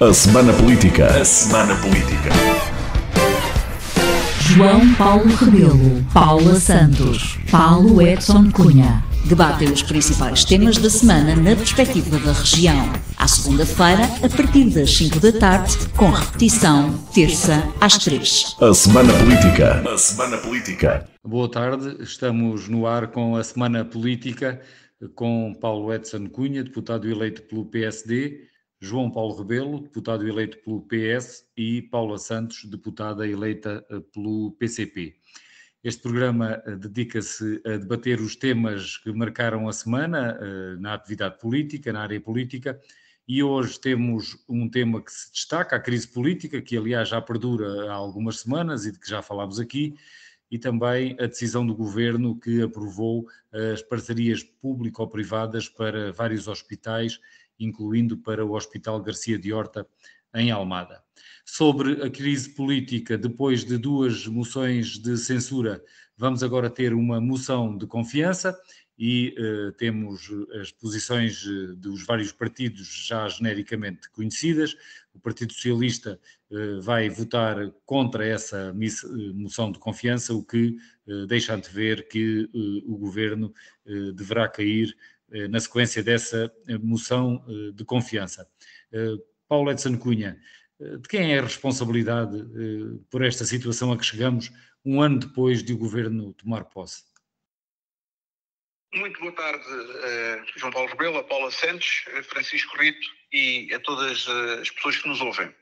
A Semana Política. A Semana Política. João Paulo Rebelo, Paula Santos, Paulo Edson Cunha. Debatem os principais temas da semana na perspectiva da região. À segunda-feira, a partir das 5 da tarde, com repetição, terça às 3. A Semana Política. A Semana Política. Boa tarde, estamos no ar com a Semana Política, com Paulo Edson Cunha, deputado eleito pelo PSD, João Paulo Rebelo, deputado eleito pelo PS e Paula Santos, deputada eleita pelo PCP. Este programa dedica-se a debater os temas que marcaram a semana na atividade política, na área política, e hoje temos um tema que se destaca, a crise política, que aliás já perdura há algumas semanas e de que já falámos aqui, e também a decisão do Governo que aprovou as parcerias público-privadas para vários hospitais, incluindo para o Hospital Garcia de Horta, em Almada. Sobre a crise política, depois de duas moções de censura, vamos agora ter uma moção de confiança e temos as posições dos vários partidos já genericamente conhecidas. O Partido Socialista vai votar contra essa moção de confiança, o que deixa antever que o Governo deverá cair na sequência dessa moção de confiança. Paulo Edson Cunha, de quem é a responsabilidade por esta situação a que chegamos um ano depois de o Governo tomar posse? Muito boa tarde, João Paulo Rebelo, a Paula Santos, Francisco Rito e a todas as pessoas que nos ouvem.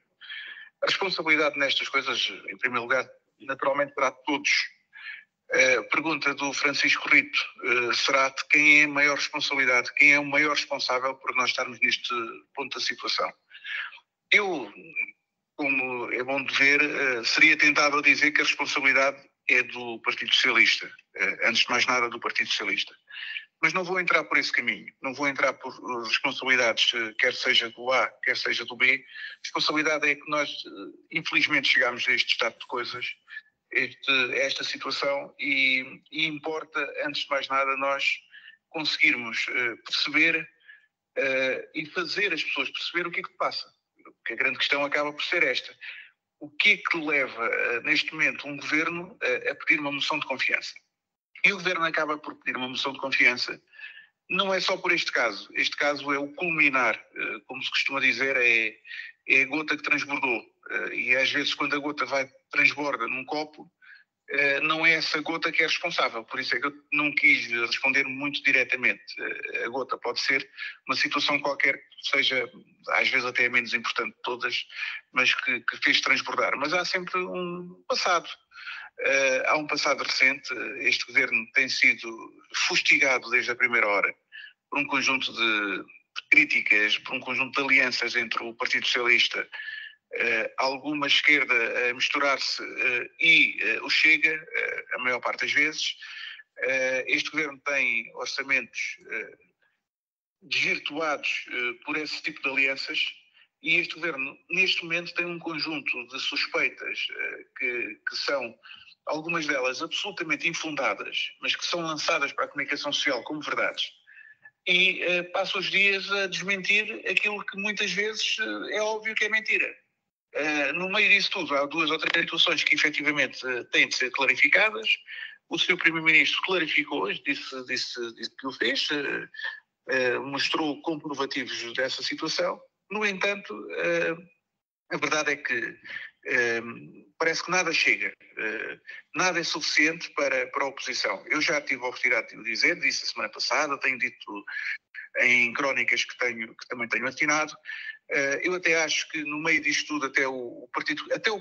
A responsabilidade nestas coisas, em primeiro lugar, naturalmente terá de todos. A pergunta do Francisco Rito será de quem é a maior responsabilidade, quem é o maior responsável por nós estarmos neste ponto da situação. Eu, como é bom de ver, seria tentado a dizer que a responsabilidade é do Partido Socialista, antes de mais nada do Partido Socialista. Mas não vou entrar por esse caminho, não vou entrar por responsabilidades, quer seja do A, quer seja do B. A responsabilidade é que nós, infelizmente, chegámos a este estado de coisas, esta situação, e importa, antes de mais nada, nós conseguirmos perceber e fazer as pessoas perceber o que é que passa. Porque a grande questão acaba por ser esta. O que é que leva, neste momento, um governo a pedir uma moção de confiança? E o governo acaba por pedir uma moção de confiança, não é só por este caso. Este caso é o culminar, como se costuma dizer, é a gota que transbordou. E às vezes, quando a gota transborda num copo, não é essa gota que é responsável. Por isso é que eu não quis responder muito diretamente. A gota pode ser uma situação qualquer que seja, às vezes até menos importante de todas, mas que fez transbordar. Mas há sempre um passado. Há um passado recente. Este governo tem sido fustigado desde a primeira hora por um conjunto de críticas, por um conjunto de alianças entre o Partido Socialista, alguma esquerda a misturar-se e o Chega, a maior parte das vezes. Este governo tem orçamentos desvirtuados por esse tipo de alianças, e este governo, neste momento, tem um conjunto de suspeitas que são, algumas delas absolutamente infundadas, mas que são lançadas para a comunicação social como verdades, e passa os dias a desmentir aquilo que muitas vezes é óbvio que é mentira. No meio disso tudo, há duas ou três situações que efetivamente têm de ser clarificadas. O Sr. Primeiro-Ministro clarificou hoje, disse que o fez, mostrou comprovativos dessa situação. No entanto, a verdade é que parece que nada chega, nada é suficiente para a oposição. Eu já tive a oportunidade de o dizer, disse a semana passada, tenho dito em crónicas que também tenho assinado. Eu até acho que no meio disto tudo até o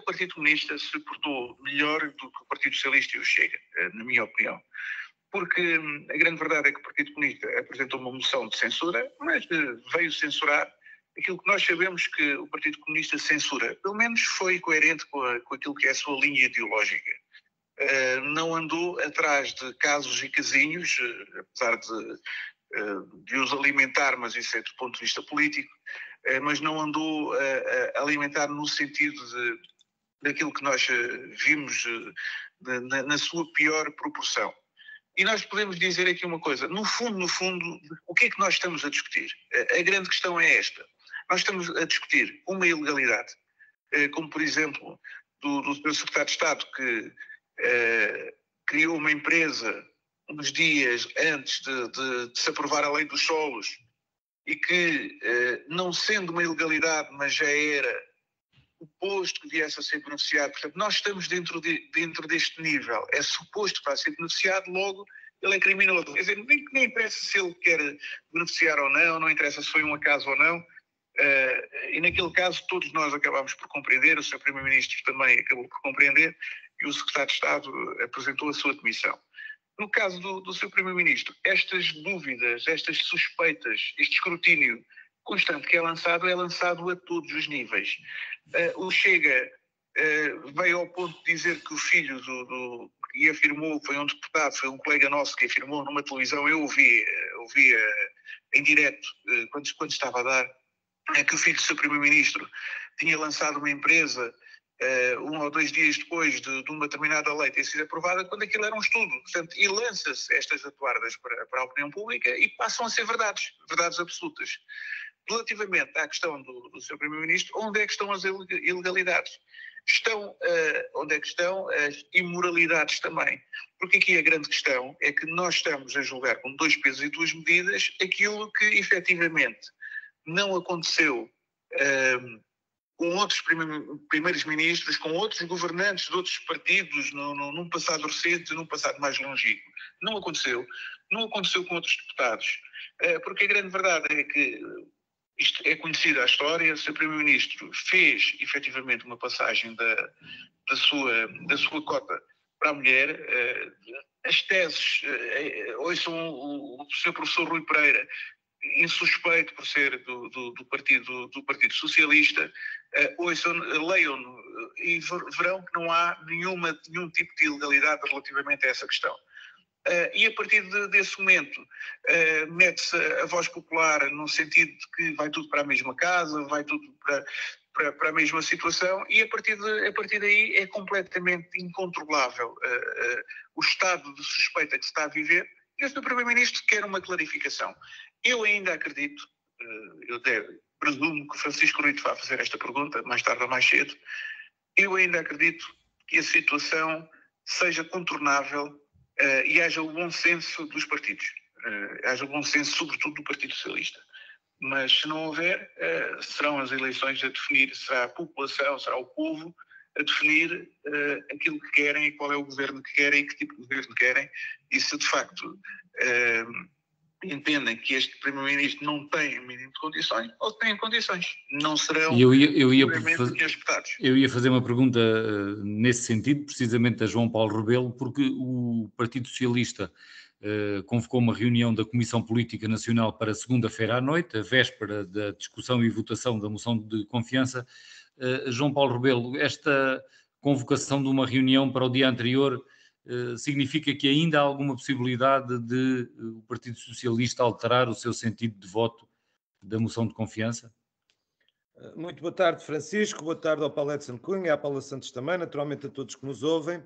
Partido Comunista se portou melhor do que o Partido Socialista e o Chega, na minha opinião. Porque a grande verdade é que o Partido Comunista apresentou uma moção de censura, mas veio censurar aquilo que nós sabemos que o Partido Comunista censura. Pelo menos foi coerente com aquilo que é a sua linha ideológica. Não andou atrás de casos e casinhos, apesar de os alimentar, mas isso é do ponto de vista político, mas não andou a alimentar no sentido daquilo que nós vimos na sua pior proporção. E nós podemos dizer aqui uma coisa, no fundo, o que é que nós estamos a discutir? A grande questão é esta. Nós estamos a discutir uma ilegalidade, como por exemplo do Sr. Secretário de Estado, que criou uma empresa uns dias antes de se aprovar a lei dos solos e que, não sendo uma ilegalidade, mas já era o posto que viesse a ser beneficiado. Portanto, nós estamos dentro deste nível. É suposto que vai ser beneficiado, logo ele é criminoso. Quer dizer, nem interessa se ele quer beneficiar ou não interessa se foi um acaso ou não. E naquele caso todos nós acabámos por compreender, o Sr. Primeiro-Ministro também acabou por compreender e o Secretário de Estado apresentou a sua demissão. No caso do Sr. Primeiro-Ministro, estas dúvidas, estas suspeitas, este escrutínio constante que é lançado a todos os níveis. O Chega veio ao ponto de dizer que o filho e afirmou, foi um deputado, foi um colega nosso que afirmou numa televisão, eu ouvi em direto quando estava a dar, que o filho do Sr. Primeiro-Ministro tinha lançado uma empresa 1 ou 2 dias depois de uma determinada lei ter sido aprovada, quando aquilo era um estudo. Portanto, e lança-se estas atuardas para a opinião pública e passam a ser verdades absolutas. Relativamente à questão do Sr. Primeiro-Ministro, onde é que estão as ilegalidades? Onde é que estão as imoralidades também? Porque aqui a grande questão é que nós estamos a julgar com 2 pesos e 2 medidas aquilo que efetivamente não aconteceu com outros primeiros ministros, com outros governantes de outros partidos num passado recente, num passado mais longínquo. Não aconteceu com outros deputados. Porque a grande verdade é que isto é conhecida a história, o Sr. Primeiro-Ministro fez efetivamente uma passagem da sua cota para a mulher. As teses, ouçam o Sr. Professor Rui Pereira, insuspeito por ser do Partido Socialista, leiam-no e verão que não há nenhum tipo de ilegalidade relativamente a essa questão. E a partir desse momento mete-se a voz popular no sentido de que vai tudo para a mesma casa, vai tudo para a mesma situação, e a partir daí é completamente incontrolável o estado de suspeita que se está a viver, e o Sr. Primeiro-Ministro quer uma clarificação. Eu ainda acredito, presumo que Francisco Rito vai fazer esta pergunta, mais tarde ou mais cedo, eu ainda acredito que a situação seja contornável e haja o bom senso dos partidos, haja o bom senso sobretudo do Partido Socialista. Mas se não houver, serão as eleições a definir, será a população, será o povo a definir aquilo que querem e qual é o governo que querem e que tipo de governo querem, e se de facto entendem que este Primeiro-Ministro não tem o mínimo de condições, ou têm condições, não serão respeitados. Eu ia fazer uma pergunta nesse sentido, precisamente a João Paulo Rebelo, porque o Partido Socialista convocou uma reunião da Comissão Política Nacional para segunda-feira à noite, a véspera da discussão e votação da moção de confiança. João Paulo Rebelo, esta convocação de uma reunião para o dia anterior significa que ainda há alguma possibilidade de o Partido Socialista alterar o seu sentido de voto da moção de confiança? Muito boa tarde, Francisco. Boa tarde ao Paulo Edson Cunha, à Paula Santos também, naturalmente a todos que nos ouvem.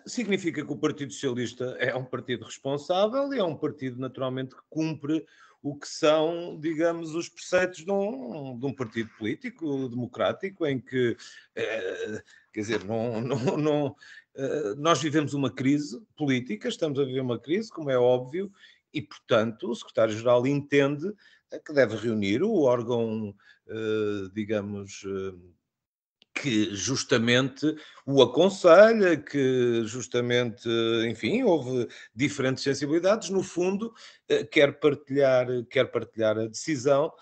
Significa que o Partido Socialista é um partido responsável e é um partido, naturalmente, que cumpre o que são, digamos, os preceitos de um partido político democrático, em que, quer dizer, nós vivemos uma crise política, estamos a viver uma crise, como é óbvio, e, portanto, o secretário-geral entende que deve reunir o órgão, digamos, que justamente o aconselha, que justamente, enfim, houve diferentes sensibilidades, no fundo, quer partilhar a decisão,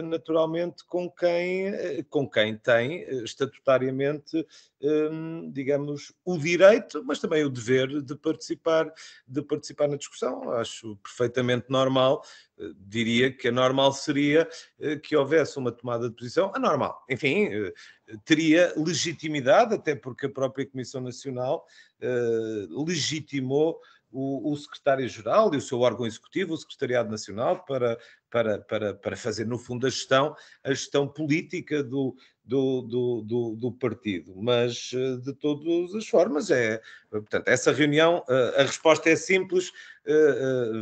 naturalmente, com quem tem estatutariamente, digamos, o direito, mas também o dever de participar na discussão. Acho perfeitamente normal, diria que a normal seria que houvesse uma tomada de posição, anormal, enfim, teria legitimidade, até porque a própria Comissão Nacional legitimou o secretário-geral e o seu órgão executivo, o Secretariado Nacional, para fazer, no fundo, a gestão política do partido. Mas, de todas as formas, portanto, essa reunião, a resposta é simples,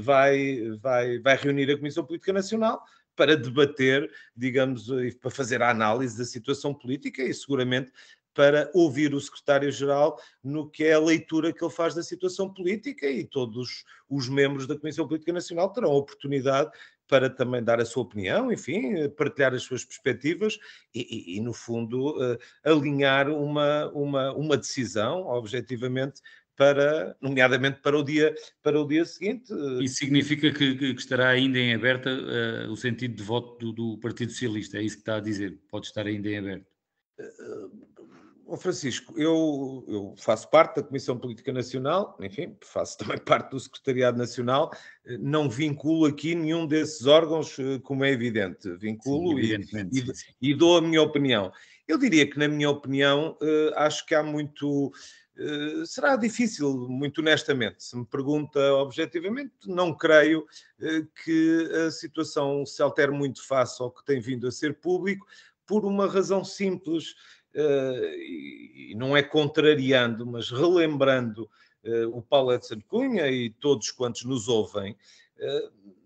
vai reunir a Comissão Política Nacional para debater, digamos, e para fazer a análise da situação política e seguramente para ouvir o secretário-geral no que é a leitura que ele faz da situação política, e todos os membros da Comissão Política Nacional terão a oportunidade para também dar a sua opinião, enfim, partilhar as suas perspectivas e no fundo, alinhar uma decisão, objetivamente, nomeadamente para o dia seguinte. Isso significa que estará ainda em aberta o sentido de voto do Partido Socialista, é isso que está a dizer, pode estar ainda em aberto. Francisco, eu faço parte da Comissão Política Nacional, enfim, faço também parte do Secretariado Nacional, não vinculo aqui nenhum desses órgãos, como é evidente, vinculo e dou a minha opinião. Eu diria que, na minha opinião, acho que há muito... será difícil, muito honestamente, se me pergunta objetivamente, não creio que a situação se altere muito face ao que tem vindo a ser público, por uma razão simples, e não é contrariando, mas relembrando o Paulo Edson Cunha e todos quantos nos ouvem,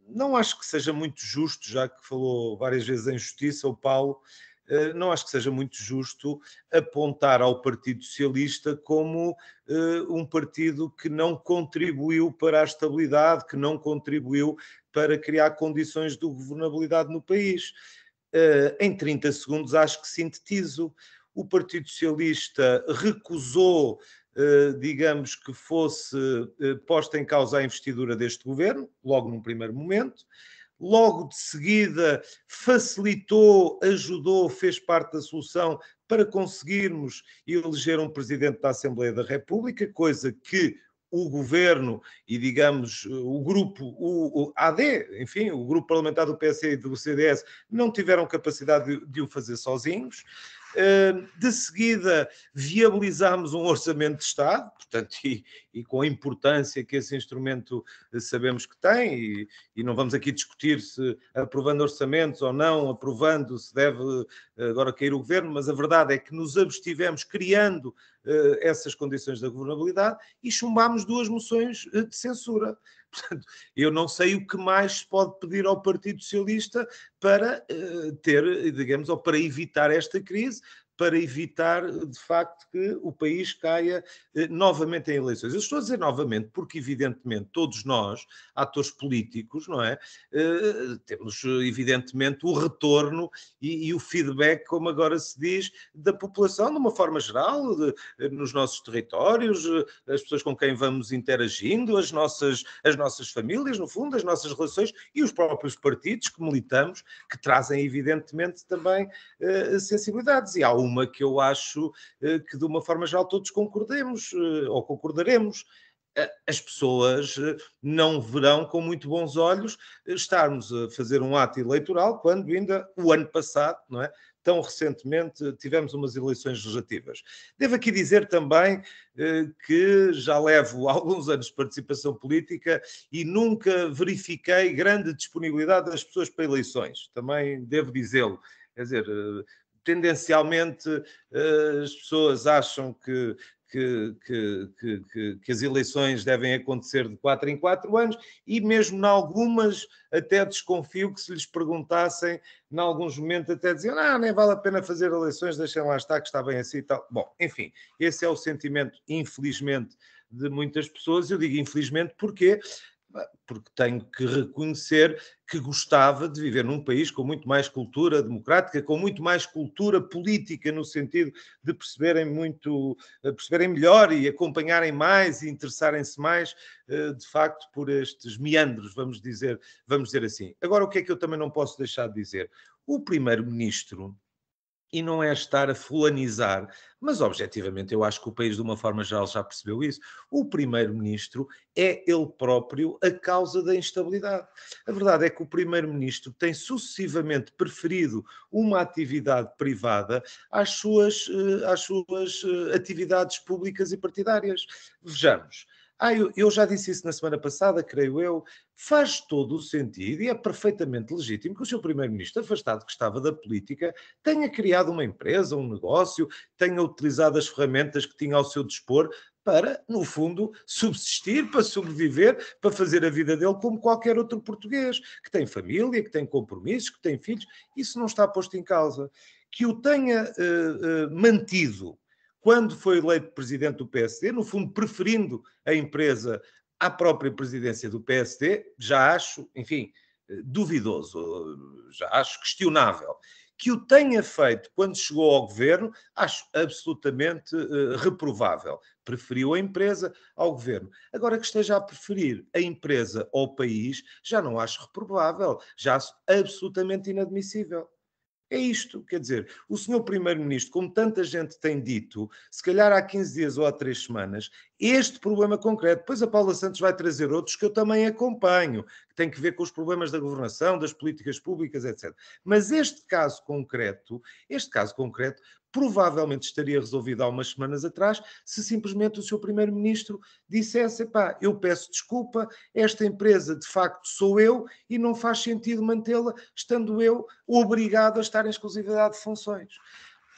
não acho que seja muito justo, já que falou várias vezes em justiça, o Paulo, não acho que seja muito justo apontar ao Partido Socialista como um partido que não contribuiu para a estabilidade, que não contribuiu para criar condições de governabilidade no país. Em 30 segundos acho que sintetizo. O Partido Socialista recusou, digamos, que fosse posta em causa a investidura deste governo, logo num primeiro momento. Logo de seguida facilitou, ajudou, fez parte da solução para conseguirmos eleger um Presidente da Assembleia da República, coisa que o Governo e, digamos, o grupo, o AD, enfim, o grupo parlamentar do PS e do CDS, não tiveram capacidade de o fazer sozinhos. De seguida viabilizámos um orçamento de Estado, portanto, e com a importância que esse instrumento sabemos que tem, e não vamos aqui discutir se aprovando orçamentos ou não, aprovando, se deve agora cair o governo, mas a verdade é que nos abstivemos criando essas condições da governabilidade e chumbámos 2 moções de censura. Portanto, eu não sei o que mais se pode pedir ao Partido Socialista para ter, digamos, ou para evitar esta crise, para evitar, de facto, que o país caia novamente em eleições. Eu estou a dizer novamente porque, evidentemente, todos nós, atores políticos, não é? Temos, evidentemente, o retorno e o feedback, como agora se diz, da população, de uma forma geral, nos nossos territórios, as pessoas com quem vamos interagindo, as nossas famílias, no fundo, as nossas relações e os próprios partidos que militamos, que trazem, evidentemente, também sensibilidades. E há uma que eu acho que, de uma forma geral, todos concordemos ou concordaremos. As pessoas não verão com muito bons olhos estarmos a fazer um ato eleitoral quando ainda o ano passado, não é? Tão recentemente tivemos umas eleições legislativas. Devo aqui dizer também que já levo alguns anos de participação política e nunca verifiquei grande disponibilidade das pessoas para eleições. Também devo dizê-lo. Quer dizer, tendencialmente as pessoas acham que as eleições devem acontecer de 4 em 4 anos e mesmo em algumas até desconfio que se lhes perguntassem, em alguns momentos até diziam nem vale a pena fazer eleições, deixem lá estar que está bem assim e tal. Bom, enfim, esse é o sentimento, infelizmente, de muitas pessoas. Eu digo infelizmente porque tenho que reconhecer que gostava de viver num país com muito mais cultura democrática, com muito mais cultura política, no sentido de perceberem melhor e acompanharem mais e interessarem-se mais, de facto, por estes meandros, vamos dizer assim. Agora, o que é que eu também não posso deixar de dizer? O primeiro-ministro, e não é estar a fulanizar, mas objetivamente eu acho que o país de uma forma geral já percebeu isso, o primeiro-ministro é ele próprio a causa da instabilidade. A verdade é que o primeiro-ministro tem sucessivamente preferido uma atividade privada às suas atividades públicas e partidárias. Vejamos. Eu já disse isso na semana passada, creio eu, faz todo o sentido e é perfeitamente legítimo que o seu primeiro-ministro, afastado que estava da política, tenha criado uma empresa, um negócio, tenha utilizado as ferramentas que tinha ao seu dispor para, no fundo, subsistir, para sobreviver, para fazer a vida dele como qualquer outro português, que tem família, que tem compromissos, que tem filhos. Isso não está posto em causa. Que o tenha mantido quando foi eleito presidente do PSD, no fundo preferindo a empresa à própria presidência do PSD, já acho, enfim, duvidoso, já acho questionável. Que o tenha feito quando chegou ao governo, acho absolutamente reprovável. Preferiu a empresa ao governo. Agora que esteja a preferir a empresa ao país, já não acho reprovável, já acho absolutamente inadmissível. É isto, quer dizer, o senhor Primeiro-Ministro, como tanta gente tem dito, se calhar há 15 dias ou há 3 semanas, este problema concreto, depois a Paula Santos vai trazer outros que eu também acompanho, que têm que ver com os problemas da governação, das políticas públicas, etc. Mas este caso concreto, provavelmente estaria resolvido há umas semanas atrás, se simplesmente o seu Primeiro-Ministro dissesse, epá, eu peço desculpa, esta empresa de facto sou eu e não faz sentido mantê-la, estando eu obrigado a estar em exclusividade de funções.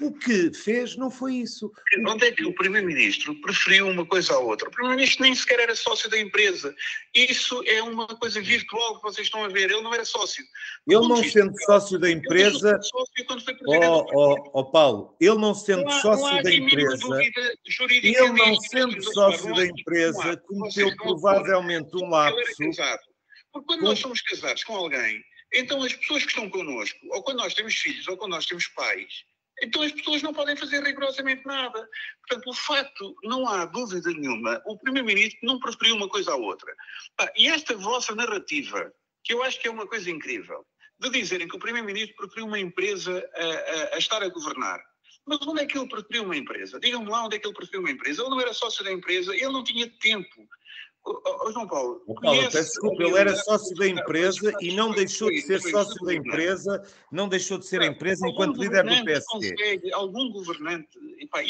O que fez não foi isso. Onde é que o Primeiro-Ministro preferiu uma coisa à outra? O Primeiro-Ministro nem sequer era sócio da empresa. Isso é uma coisa virtual que vocês estão a ver. Ele não era sócio. Ele não sendo sócio da empresa... Paulo, ele não sendo sócio da empresa... Ele não sendo sócio da empresa cometeu provavelmente um lapso... Porque quando nós somos casados com alguém, então as pessoas que estão connosco, ou quando nós temos filhos, ou quando nós temos pais... Então as pessoas não podem fazer rigorosamente nada. Portanto, o facto, não há dúvida nenhuma, o Primeiro-Ministro não preferiu uma coisa à outra. E esta vossa narrativa, que eu acho que é uma coisa incrível, de dizerem que o Primeiro-Ministro preferiu uma empresa a estar a governar. Mas onde é que ele preferiu uma empresa? Digam-me lá onde é que ele preferiu uma empresa. Ele não era sócio da empresa, ele não tinha tempo. João Paulo, peço desculpa, ele era sócio da empresa e não deixou de ser sócio da empresa, não deixou de ser a empresa enquanto líder do PSD. Algum governante,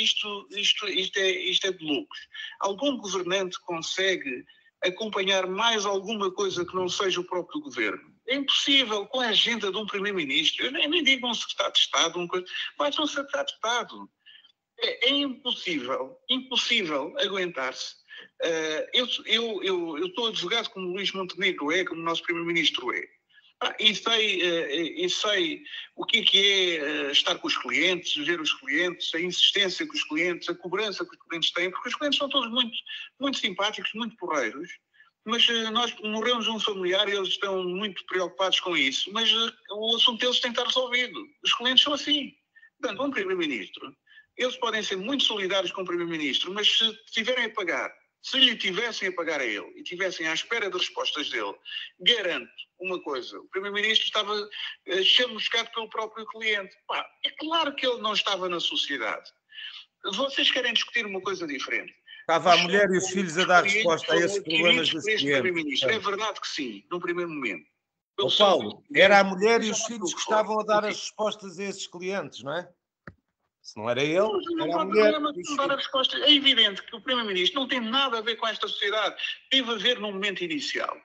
isto é de loucos, algum governante consegue acompanhar mais alguma coisa que não seja o próprio governo? É impossível, com a agenda de um Primeiro-Ministro, eu nem digo um secretário de Estado, mas um secretário de Estado. É impossível aguentar-se. Eu estou advogado como o Luís Montenegro é, como o nosso Primeiro-Ministro é. E sei o que é estar com os clientes, ver os clientes, a insistência com os clientes, a cobrança que os clientes têm, porque os clientes são todos muito, muito simpáticos, muito porreiros, mas nós morremos um familiar e eles estão muito preocupados com isso, mas o assunto deles tem que estar resolvido. Os clientes são assim. Portanto, um Primeiro-Ministro, eles podem ser muito solidários com o Primeiro-Ministro, mas se tiverem a pagar, se lhe tivessem a pagar a ele e tivessem à espera de respostas dele, garanto uma coisa, o Primeiro-Ministro estava chamuscado pelo próprio cliente. É claro que ele não estava na sociedade. Vocês querem discutir uma coisa diferente. Estava a mulher e os filhos a dar resposta a esses problemas desse cliente. É verdade que sim, num primeiro momento. Paulo, era a mulher e os filhos que estavam a dar as respostas a esses clientes, não é? Se não era ele, era a mulher. Dar a resposta. É evidente que o Primeiro-Ministro não tem nada a ver com esta sociedade. Teve a ver no momento inicial.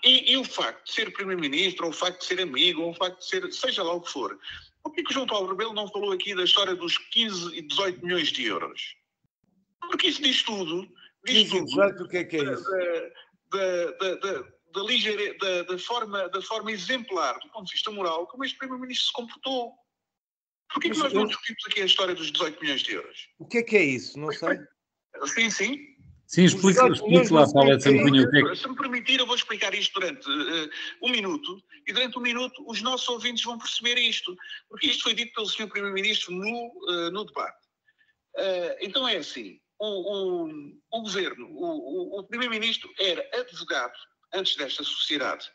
E o facto de ser Primeiro-Ministro, ou o facto de ser amigo, ou o facto de ser, seja lá o que for, por que o João Paulo Rebelo não falou aqui da história dos 15 e 18 milhões de euros? Porque isso diz tudo. 15 e 18, o que é isso? Da forma exemplar, do ponto de vista moral, como este Primeiro-Ministro se comportou. Porquê que nós não discutimos aqui a história dos 18 milhões de euros? O que é isso? Não sei. Sim. Sim, explique lá, Paulo Edson Cunha. Se me permitir, eu vou explicar isto durante um minuto, e durante um minuto os nossos ouvintes vão perceber isto, porque isto foi dito pelo Sr. Primeiro-Ministro no debate. Então é assim, o Governo, o Primeiro-Ministro era advogado, antes desta sociedade,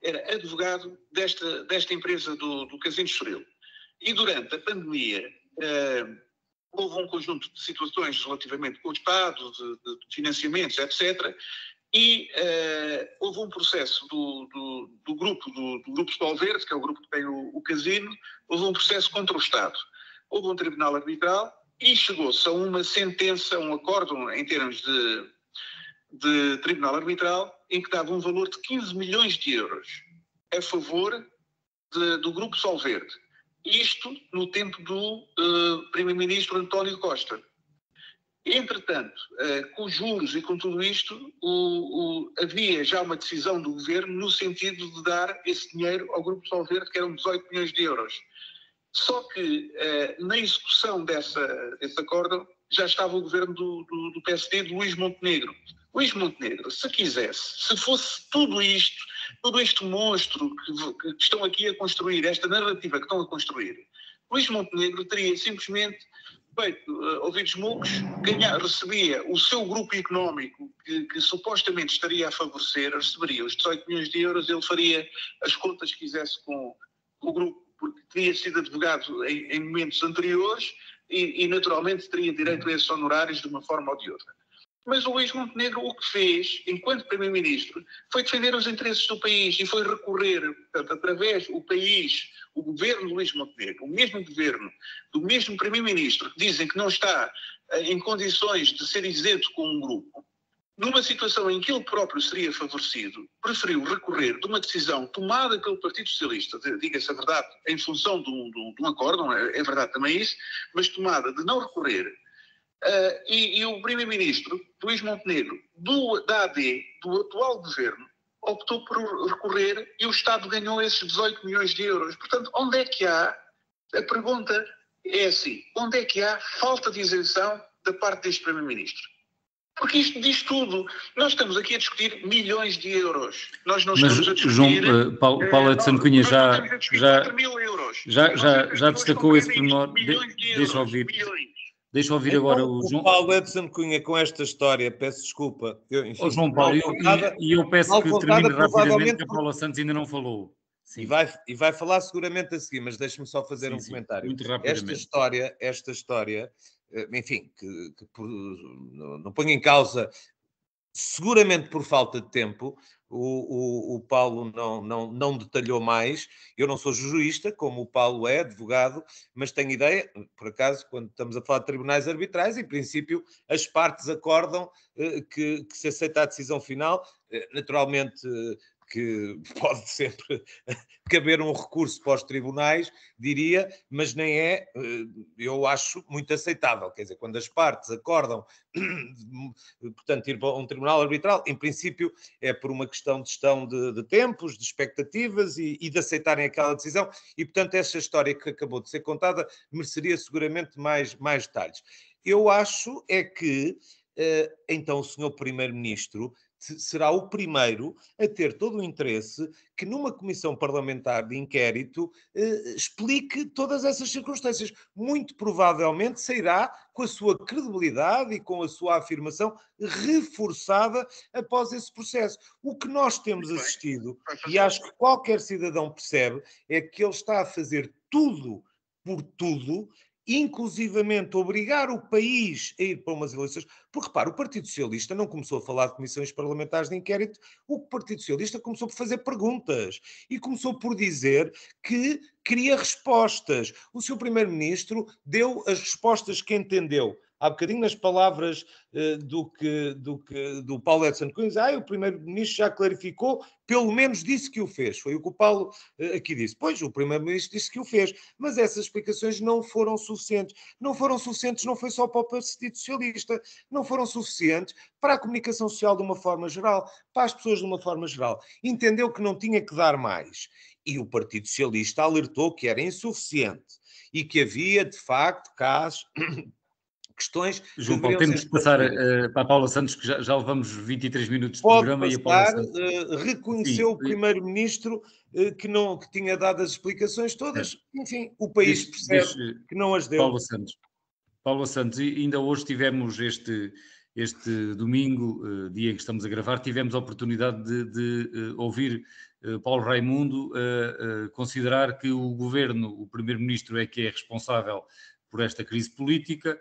era advogado desta empresa do Casino de Estoril. E durante a pandemia houve um conjunto de situações relativamente com o Estado, de financiamentos, etc. E houve um processo do grupo Sol Verde, que é o grupo que tem o casino, houve um processo contra o Estado. Houve um tribunal arbitral e chegou-se a uma sentença, um acórdão em termos de tribunal arbitral, em que dava um valor de 15 milhões de euros a favor do grupo Sol Verde. Isto no tempo do Primeiro-Ministro António Costa. Entretanto, com os juros e com tudo isto, havia já uma decisão do governo no sentido de dar esse dinheiro ao Grupo Sol Verde, que eram 18 milhões de euros. Só que na execução desse acordo já estava o governo do PSD, de Luís Montenegro. Luís Montenegro, se quisesse, se fosse tudo isto, todo este monstro que estão aqui a construir, esta narrativa que estão a construir, Luís Montenegro teria simplesmente feito ouvidos moucos, recebia o seu grupo económico que supostamente estaria a favorecer, receberia os 18 milhões de euros, ele faria as contas que quisesse com o grupo, porque teria sido advogado em momentos anteriores e naturalmente teria direito a esses honorários de uma forma ou de outra. Mas o Luís Montenegro o que fez, enquanto Primeiro-Ministro, foi defender os interesses do país e foi recorrer, portanto, através do país, o governo de Luís Montenegro, o mesmo governo, do mesmo Primeiro-Ministro, que dizem que não está em condições de ser isento com um grupo, numa situação em que ele próprio seria favorecido, preferiu recorrer de uma decisão tomada pelo Partido Socialista, diga-se a verdade, em função de um acordo, é verdade também isso, mas tomada de não recorrer. E o Primeiro-Ministro, Luís Montenegro, da AD, do atual governo, optou por recorrer e o Estado ganhou esses 18 milhões de euros. Portanto, onde é que há, a pergunta é assim, onde é que há falta de isenção da parte deste Primeiro-Ministro? Porque isto diz tudo. Nós estamos aqui a discutir milhões de euros. Nós não estamos a discutir... João, Paulo Edson Cunha já 4 mil euros. Já destacou esse pormenor. Deixa eu ouvir então, agora o João. Paulo Edson Cunha, com esta história, peço desculpa. João Paulo, eu peço que termine rapidamente, que a Paula Santos ainda não falou. Sim. E vai falar seguramente a seguir, mas deixe-me só fazer um comentário. Muito rapidamente. Esta história, enfim, que não ponho em causa, seguramente por falta de tempo, o Paulo não detalhou mais. Eu não sou jurista, como o Paulo é, advogado, mas tenho ideia, por acaso, quando estamos a falar de tribunais arbitrais, em princípio, as partes acordam que se aceita a decisão final, naturalmente... que pode sempre caber um recurso para os tribunais, diria, mas nem é, eu acho, muito aceitável. Quer dizer, quando as partes acordam, portanto, ir para um tribunal arbitral, em princípio é por uma questão de gestão de tempos, de expectativas e de aceitarem aquela decisão. E, portanto, essa história que acabou de ser contada mereceria seguramente mais detalhes. Eu acho é que, então, o senhor Primeiro-Ministro será o primeiro a ter todo o interesse que numa comissão parlamentar de inquérito explique todas essas circunstâncias. Muito provavelmente sairá com a sua credibilidade e com a sua afirmação reforçada após esse processo. O que nós temos assistido, e acho que qualquer cidadão percebe, é que ele está a fazer tudo por tudo, inclusivamente obrigar o país a ir para umas eleições, porque repara, o Partido Socialista não começou a falar de comissões parlamentares de inquérito, o Partido Socialista começou por fazer perguntas e começou por dizer que queria respostas. O seu Primeiro-Ministro deu as respostas que entendeu. Há bocadinho nas palavras do Paulo Edson Cunha, o Primeiro-Ministro já clarificou, pelo menos disse que o fez. Foi o que o Paulo aqui disse. Pois, o Primeiro-Ministro disse que o fez, mas essas explicações não foram suficientes. Não foram suficientes, não foi só para o Partido Socialista, não foram suficientes para a comunicação social de uma forma geral, para as pessoas de uma forma geral. Entendeu que não tinha que dar mais. E o Partido Socialista alertou que era insuficiente e que havia, de facto, casos... questões... João Paulo, temos de passar para a Paula Santos, que já levamos 23 minutos de programa. E a Paula Santos... reconheceu o Primeiro-Ministro que tinha dado as explicações todas. Enfim, o país percebe que não as deu. Paula Santos, ainda hoje tivemos este domingo, dia em que estamos a gravar, tivemos a oportunidade de ouvir Paulo Raimundo considerar que o Governo, o Primeiro-Ministro é que é responsável por esta crise política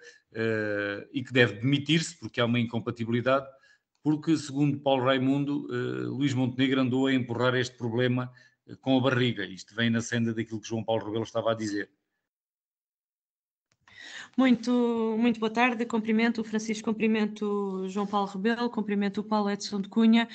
e que deve demitir-se porque há uma incompatibilidade, porque, segundo Paulo Raimundo, Luís Montenegro andou a empurrar este problema com a barriga. Isto vem na senda daquilo que João Paulo Rebelo estava a dizer. Muito boa tarde, cumprimento o Francisco, cumprimento o João Paulo Rebelo, cumprimento o Paulo Edson de Cunha.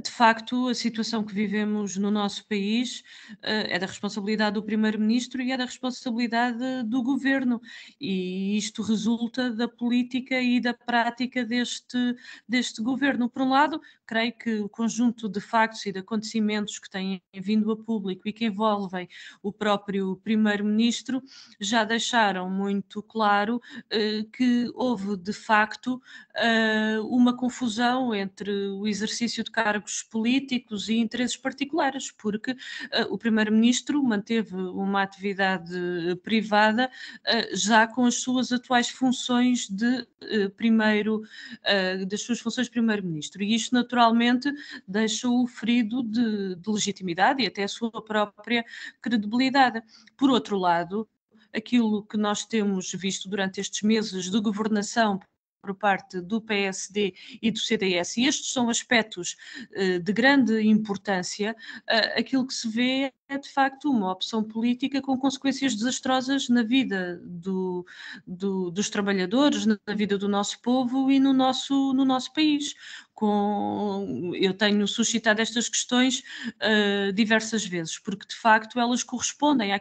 De facto, a situação que vivemos no nosso país é da responsabilidade do Primeiro-Ministro e é da responsabilidade do Governo, e isto resulta da política e da prática deste Governo. Por um lado, creio que o conjunto de factos e de acontecimentos que têm vindo a público e que envolvem o próprio Primeiro-Ministro já deixaram muito claro que houve de facto uma confusão entre o exercício de cargos políticos e interesses particulares, porque o Primeiro-Ministro manteve uma atividade privada já com as suas atuais funções das suas funções de Primeiro-Ministro, e isto naturalmente deixa-o ferido de legitimidade e até a sua própria credibilidade. Por outro lado, aquilo que nós temos visto durante estes meses de governação por parte do PSD e do CDS, e estes são aspectos de grande importância, aquilo que se vê é de facto uma opção política com consequências desastrosas na vida dos trabalhadores, na vida do nosso povo e no nosso país. Eu tenho suscitado estas questões diversas vezes, porque de facto elas correspondem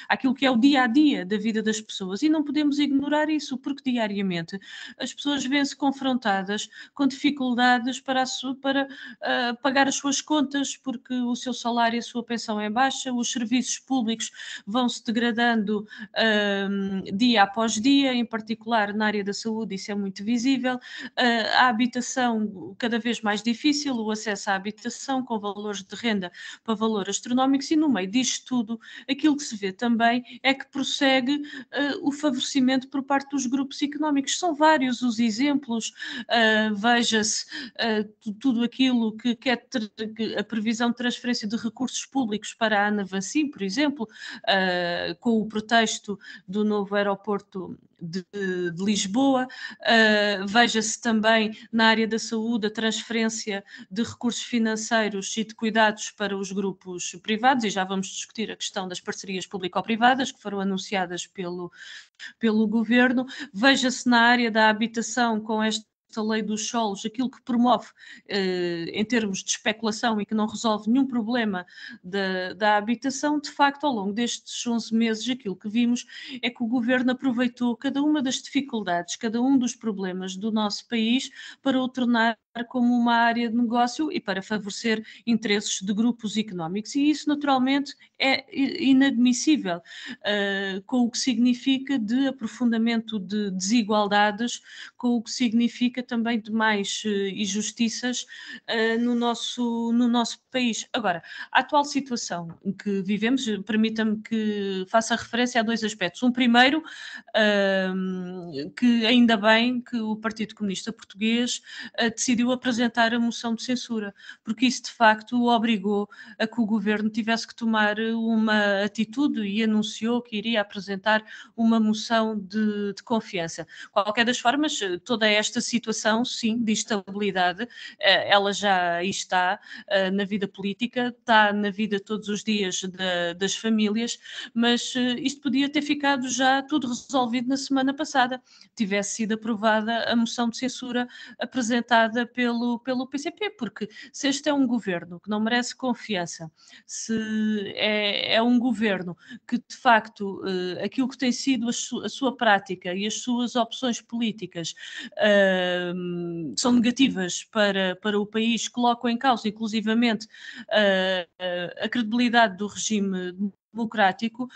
àquilo que é o dia-a-dia da vida das pessoas, e não podemos ignorar isso, porque diariamente as pessoas vêm-se confrontadas com dificuldades para pagar as suas contas, porque o seu salário e a sua pensão é baixa, os serviços públicos vão-se degradando dia após dia, em particular na área da saúde, isso é muito visível, a habitação cada vez mais difícil, o acesso à habitação com valores de renda para valores astronómicos, e no meio disto tudo, aquilo que se vê também é que prossegue o favorecimento por parte dos grupos económicos. São vários os exemplos, veja-se tudo aquilo que a previsão de transferência de recursos públicos para a Anavancim, por exemplo, com o pretexto do novo aeroporto de Lisboa, veja-se também na área da saúde a transferência de recursos financeiros e de cuidados para os grupos privados, e já vamos discutir a questão das parcerias público-privadas que foram anunciadas pelo Governo. Veja-se na área da habitação com esta lei dos solos, aquilo que promove em termos de especulação e que não resolve nenhum problema da habitação. De facto, ao longo destes 11 meses, aquilo que vimos é que o Governo aproveitou cada uma das dificuldades, cada um dos problemas do nosso país para o tornar como uma área de negócio e para favorecer interesses de grupos económicos, e isso naturalmente é inadmissível, com o que significa de aprofundamento de desigualdades, com o que significa também de mais injustiças no nosso país. Agora, a atual situação em que vivemos, permita-me que faça referência a dois aspectos. Um primeiro, que ainda bem que o Partido Comunista Português decidiu apresentar a moção de censura, porque isso de facto o obrigou a que o Governo tivesse que tomar uma atitude, e anunciou que iria apresentar uma moção de confiança. Qualquer das formas, toda esta situação, sim, de instabilidade, ela já está na vida política, está na vida todos os dias das famílias, mas isto podia ter ficado já tudo resolvido na semana passada, tivesse sido aprovada a moção de censura apresentada pelo PCP, porque se este é um governo que não merece confiança, se é um governo que de facto aquilo que tem sido a sua prática e as suas opções políticas são negativas para o país, colocam em causa inclusivamente a credibilidade do regime democrático,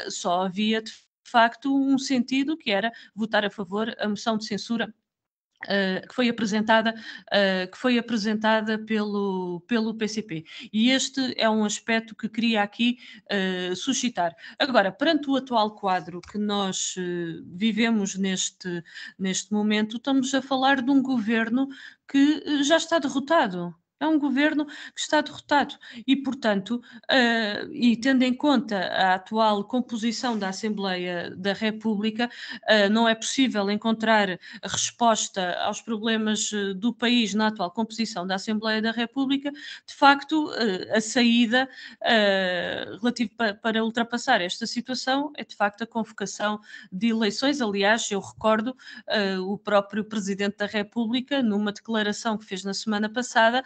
só havia de facto um sentido, que era votar a favor a moção de censura que foi apresentada pelo PCP. E este é um aspecto que queria aqui suscitar. Agora, perante o atual quadro que nós vivemos neste momento, estamos a falar de um governo que já está derrotado. É um governo que está derrotado e, portanto, e tendo em conta a atual composição da Assembleia da República, não é possível encontrar resposta aos problemas do país na atual composição da Assembleia da República. De facto, a saída para ultrapassar esta situação é, de facto, a convocação de eleições. Aliás, eu recordo o próprio Presidente da República, numa declaração que fez na semana passada,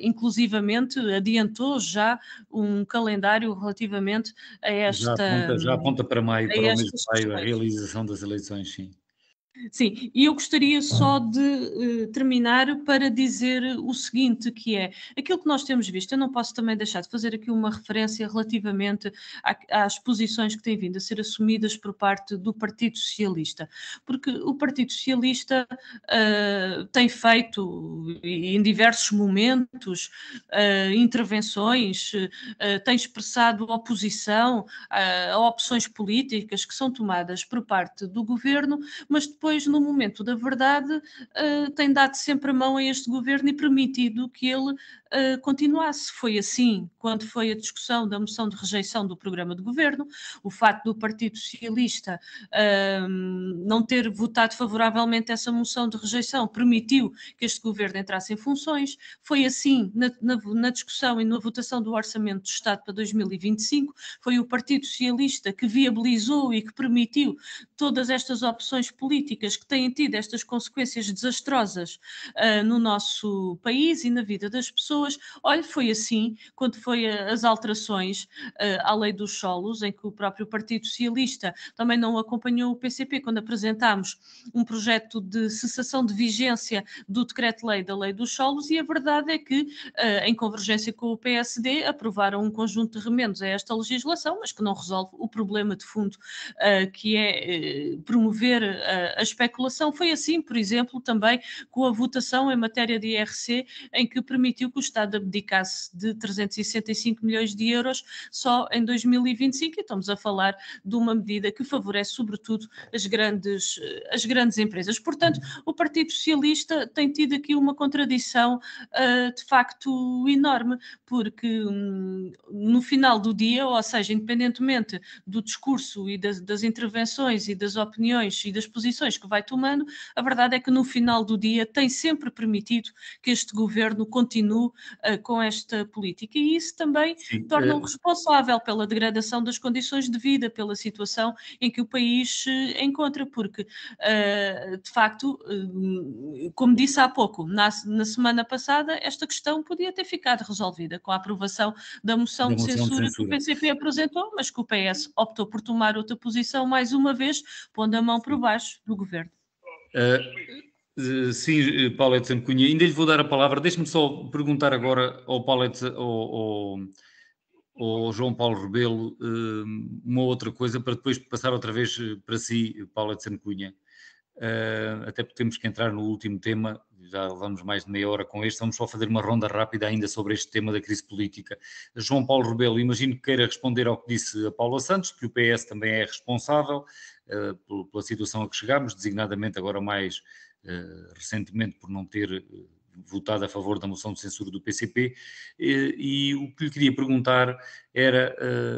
inclusivamente adiantou já um calendário relativamente a Já aponta para maio, a para o mês de estas maio, a questões. realização das eleições, sim. Sim, e eu gostaria só de terminar para dizer o seguinte, que é aquilo que nós temos visto. Eu não posso também deixar de fazer aqui uma referência relativamente às posições que têm vindo a ser assumidas por parte do Partido Socialista, porque o Partido Socialista tem feito em diversos momentos intervenções, tem expressado oposição a opções políticas que são tomadas por parte do governo, mas depois, no momento da verdade, tem dado sempre a mão a este governo e permitido que ele continuasse. Foi assim quando foi a discussão da moção de rejeição do programa de governo, o facto do Partido Socialista não ter votado favoravelmente essa moção de rejeição permitiu que este governo entrasse em funções. Foi assim na discussão e na votação do Orçamento do Estado para 2025, foi o Partido Socialista que viabilizou e que permitiu todas estas opções políticas que têm tido estas consequências desastrosas no nosso país e na vida das pessoas. Olha, foi assim quando foi as alterações à lei dos solos, em que o próprio Partido Socialista também não acompanhou o PCP quando apresentámos um projeto de cessação de vigência do decreto-lei da lei dos solos, e a verdade é que, em convergência com o PSD, aprovaram um conjunto de remendos a esta legislação, mas que não resolve o problema de fundo, que é promover a especulação. Foi assim, por exemplo, também com a votação em matéria de IRC, em que permitiu que o Estado abdicasse de 365 milhões de euros só em 2025, e estamos a falar de uma medida que favorece sobretudo as grandes empresas. Portanto, o Partido Socialista tem tido aqui uma contradição de facto enorme, porque no final do dia, ou seja, independentemente do discurso e das intervenções e das opiniões e das posições que vai tomando, a verdade é que no final do dia tem sempre permitido que este governo continue com esta política, e isso também torna-o responsável pela degradação das condições de vida, pela situação em que o país se encontra, porque de facto, como disse há pouco, na semana passada, esta questão podia ter ficado resolvida com a aprovação da moção de censura que o PCP apresentou, mas que o PS optou por tomar outra posição, mais uma vez, pondo a mão por baixo do governo. Sim, Paulo Edson Cunha, ainda lhe vou dar a palavra. Deixe-me só perguntar agora ao Paulo Edson, ao João Paulo Rebelo, uma outra coisa, para depois passar outra vez para si, Paulo Edson Cunha. Até porque temos que entrar no último tema, já levamos mais de meia hora com este, vamos só fazer uma ronda rápida ainda sobre este tema da crise política. João Paulo Rebelo, imagino que queira responder ao que disse a Paula Santos, que o PS também é responsável pela situação a que chegámos, designadamente agora mais recentemente por não ter votado a favor da moção de censura do PCP, e o que lhe queria perguntar era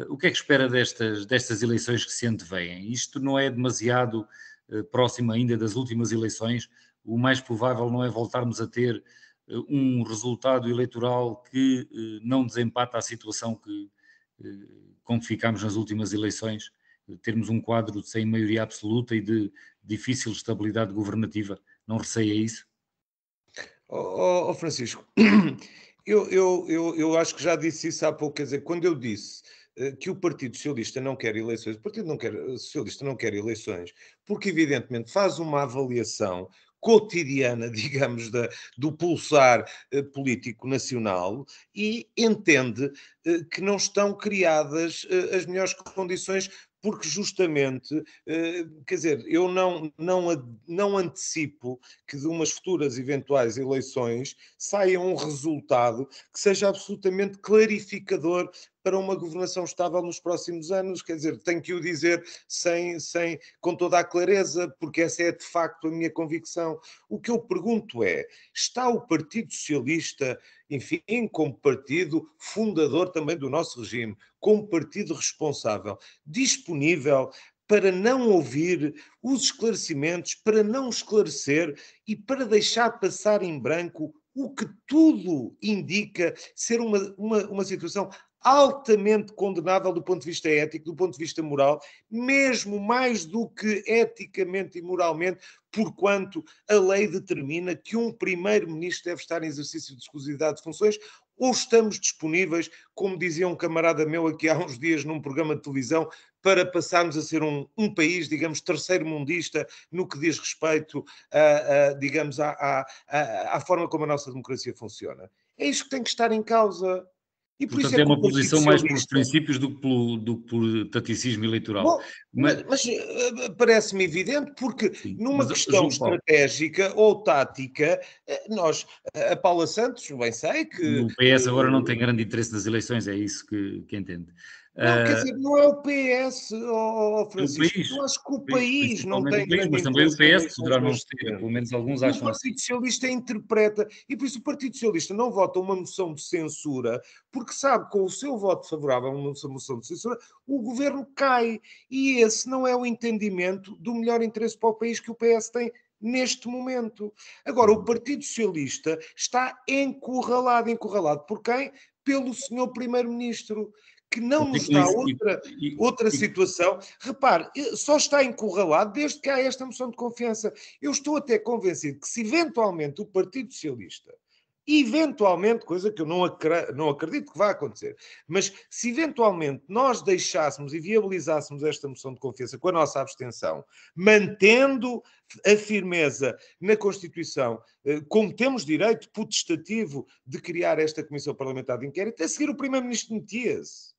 o que é que espera destas eleições que se antevêm? Isto não é demasiado próximo ainda das últimas eleições? O mais provável não é voltarmos a ter um resultado eleitoral que não desempata a situação com que ficámos nas últimas eleições, termos um quadro sem maioria absoluta e de difícil estabilidade governativa? Não receia isso? Francisco, eu acho que já disse isso há pouco. Quer dizer, quando eu disse que o Partido Socialista não quer eleições, o Partido Socialista não quer eleições, porque evidentemente faz uma avaliação cotidiana, digamos, do pulsar político nacional, e entende que não estão criadas as melhores condições, porque justamente, quer dizer, eu não antecipo que de umas futuras eventuais eleições saia um resultado que seja absolutamente clarificador para uma governação estável nos próximos anos. Quer dizer, tenho que o dizer com toda a clareza, porque essa é de facto a minha convicção. O que eu pergunto é, está o Partido Socialista enfim, como partido fundador também do nosso regime, como partido responsável, disponível para não ouvir os esclarecimentos, para não esclarecer e para deixar passar em branco o que tudo indica ser uma situação altamente condenável do ponto de vista ético, do ponto de vista moral, mesmo mais do que eticamente e moralmente, porquanto a lei determina que um primeiro-ministro deve estar em exercício de exclusividade de funções, ou estamos disponíveis, como dizia um camarada meu aqui há uns dias num programa de televisão, para passarmos a ser um país, digamos, terceiro-mundista no que diz respeito, digamos, à forma como a nossa democracia funciona. É isto que tem que estar em causa. E por isso Portanto, é é que o uma Partido posição mais pelos Socialista... princípios do que por taticismo eleitoral. Bom, mas parece-me evidente, porque Sim, numa mas, questão João Paulo, estratégica ou tática, a Paula Santos, bem sei que... o PS agora não tem grande interesse nas eleições, é isso que entende. Não, quer dizer, não é o PS, É o Francisco. país, Eu acho que o país não principalmente tem o país, grande mas também o interesse em PS eleições poderá não neste ter, momento. pelo menos alguns E o acham assim. Partido Socialista interpreta, e por isso o Partido Socialista não vota uma moção de censura, porque sabe que com o seu voto favorável a uma moção de censura, o governo cai. E esse não é o entendimento do melhor interesse para o país que o PS tem neste momento. Agora, o Partido Socialista está encurralado por quem? Pelo senhor Primeiro-Ministro, que não Mas e nos com dá isso, outra situação. Repare, só está encurralado desde que há esta moção de confiança. Eu estou até convencido que se eventualmente o Partido Socialista, eventualmente, coisa que eu não acredito que vá acontecer, mas se eventualmente nós deixássemos e viabilizássemos esta moção de confiança com a nossa abstenção, mantendo a firmeza na Constituição, como temos direito potestativo de criar esta Comissão Parlamentar de Inquérito, a seguir o Primeiro-Ministro metia-se.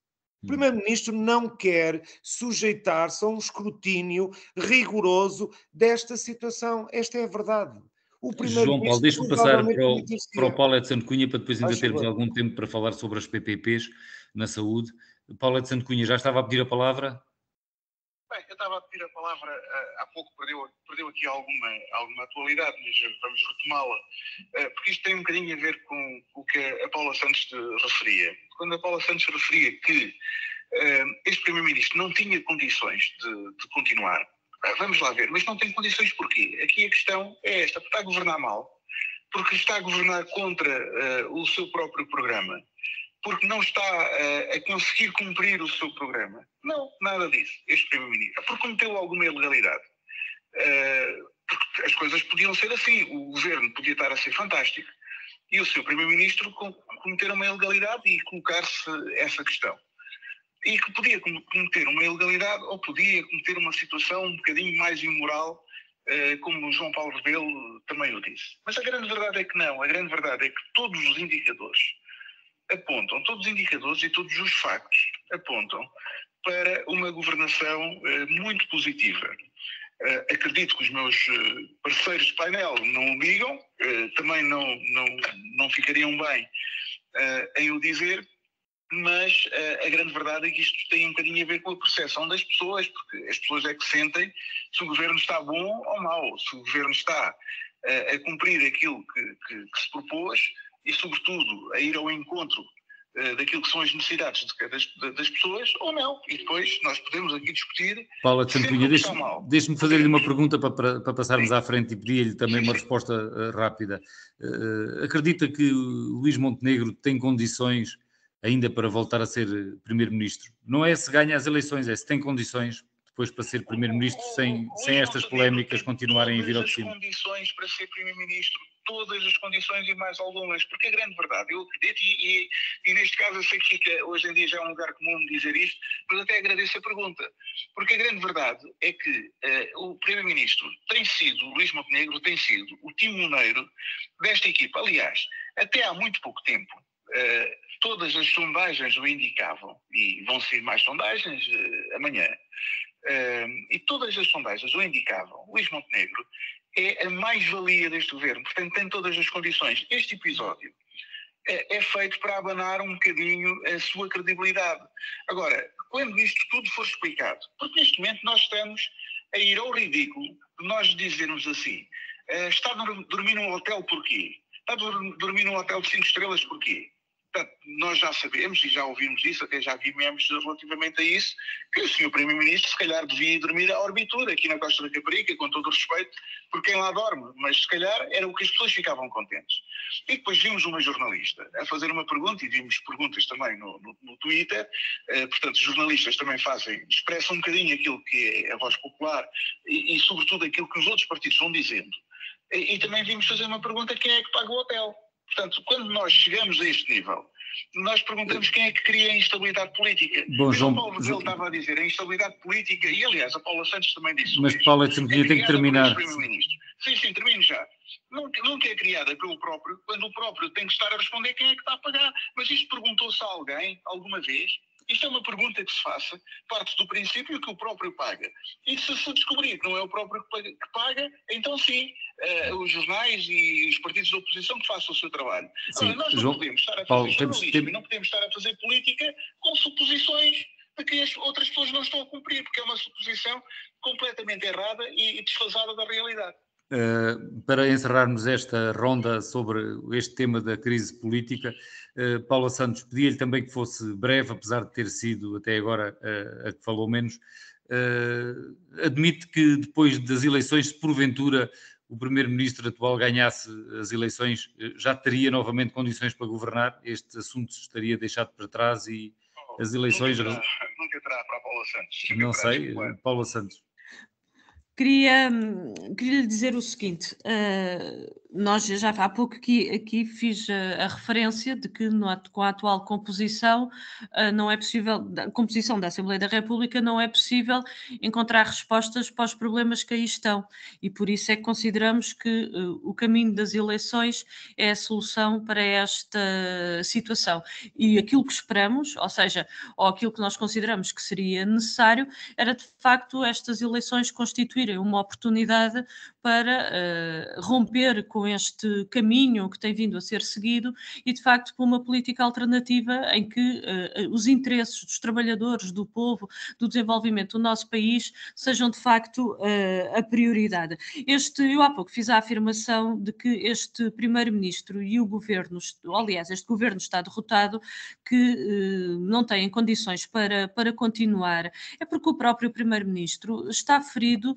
O Primeiro-Ministro não quer sujeitar-se a um escrutínio rigoroso desta situação. Esta é a verdade. O João Paulo, Primeiro-Ministro deixe-me passar provavelmente para não o exercia. Paulo Edson Cunha, para depois ainda Faz termos favor. algum tempo para falar sobre as PPPs na saúde. Paulo Edson Cunha, já estava a pedir a palavra? Bem, eu estava a pedir a palavra há pouco, perdeu aqui alguma atualidade, mas vamos retomá-la, porque isto tem um bocadinho a ver com o que a Paula Santos referia. Quando a Paula Santos referia que este Primeiro-Ministro não tinha condições de continuar, vamos lá ver, mas não tem condições porquê? Aqui a questão é esta, porque está a governar mal, porque está a governar contra o seu próprio programa, porque não está a conseguir cumprir o seu programa. Não, nada disso. Este Primeiro-Ministro. Porque cometeu alguma ilegalidade. Porque as coisas podiam ser assim. O governo podia estar a ser fantástico e o seu Primeiro-Ministro cometer uma ilegalidade e colocar-se essa questão. E que podia cometer uma ilegalidade ou podia cometer uma situação um bocadinho mais imoral, como o João Paulo Rebelo também o disse. Mas a grande verdade é que não. A grande verdade é que todos os indicadores apontam, todos os indicadores e todos os factos apontam para uma governação muito positiva. Acredito que os meus parceiros de painel não o digam, também não ficariam bem em o dizer, mas a grande verdade é que isto tem um bocadinho a ver com a percepção das pessoas, porque as pessoas é que sentem se o governo está bom ou mau, se o governo está a cumprir aquilo que se propôs e, sobretudo, a ir ao encontro daquilo que são as necessidades das pessoas ou não. E depois nós podemos aqui discutir. Paula Cunha, deixe-me fazer-lhe uma pergunta para passarmos à frente e pedir-lhe também uma resposta rápida. Acredita que Luís Montenegro tem condições ainda para voltar a ser Primeiro-Ministro? Não é se ganha as eleições, é se tem condições depois para ser Primeiro-Ministro sem estas polémicas continuarem a vir ao de cima. Todas as condições para ser Primeiro-Ministro, todas as condições e mais algumas, porque a grande verdade, eu acredito, e neste caso eu sei que fica, hoje em dia já é um lugar comum dizer isto, mas até agradeço a pergunta, porque a grande verdade é que o Primeiro-Ministro Luís Montenegro tem sido o timoneiro desta equipa. Aliás, até há muito pouco tempo, todas as sondagens o indicavam, e vão ser mais sondagens amanhã, e todas as sondagens o indicavam, Luís Montenegro é a mais-valia deste governo, portanto tem todas as condições. Este episódio é feito para abanar um bocadinho a sua credibilidade. Agora, quando isto tudo for explicado, porque neste momento nós estamos a ir ao ridículo de nós dizermos assim, está a dormir num hotel porquê? Está a dormir num hotel de 5 estrelas porquê? Portanto, nós já sabemos e já ouvimos isso, até já vi memes relativamente a isso, que o Sr. Primeiro-Ministro se calhar devia dormir à Orbitur, aqui na Costa da Caparica, com todo o respeito, por quem lá dorme, mas se calhar era o que as pessoas ficavam contentes. E depois vimos uma jornalista a fazer uma pergunta, e vimos perguntas também no Twitter, portanto, os jornalistas também expressam um bocadinho aquilo que é a voz popular e sobretudo aquilo que os outros partidos vão dizendo. E também vimos fazer uma pergunta: quem é que paga o hotel? Portanto, quando nós chegamos a este nível, nós perguntamos quem é que cria a instabilidade política. Bom, João Paulo Rebelo estava a dizer a instabilidade política, e aliás a Paula Santos também disse mas isso. Paulo Edson Cunha tem que terminar. Sim, termino já. Nunca é criada pelo próprio, quando o próprio tem que estar a responder quem é que está a pagar. Mas isto perguntou-se a alguém alguma vez? Isto é uma pergunta que se faça, parte do princípio que o próprio paga. E se descobrir que não é o próprio que paga, então sim, os jornais e os partidos da oposição que façam o seu trabalho. Sim, Agora, nós não podemos estar a fazer jornalismo e não podemos estar a fazer política com suposições de que as outras pessoas não estão a cumprir, porque é uma suposição completamente errada e desfasada da realidade. Para encerrarmos esta ronda sobre este tema da crise política, Paula Santos, pedia-lhe também que fosse breve, apesar de ter sido até agora a que falou menos. Admite que depois das eleições, se porventura o primeiro-ministro atual ganhasse as eleições, já teria novamente condições para governar? Este assunto estaria deixado para trás e as eleições... Nunca terá para a Paula Santos. Não sei, Paula Santos. Queria lhe dizer o seguinte, nós já há pouco aqui fiz a referência de que com a atual composição não é possível, a composição da Assembleia da República, não é possível encontrar respostas para os problemas que aí estão, e por isso é que consideramos que o caminho das eleições é a solução para esta situação. E aquilo que esperamos, ou seja, ou aquilo que nós consideramos que seria necessário, era de facto estas eleições constituírem uma oportunidade para romper com este caminho que tem vindo a ser seguido e, de facto, com uma política alternativa em que os interesses dos trabalhadores, do povo, do desenvolvimento do nosso país sejam, de facto, a prioridade. Eu há pouco fiz a afirmação de que este primeiro-ministro e o governo, aliás, este governo está derrotado, que não têm condições para continuar. É porque o próprio primeiro-ministro está ferido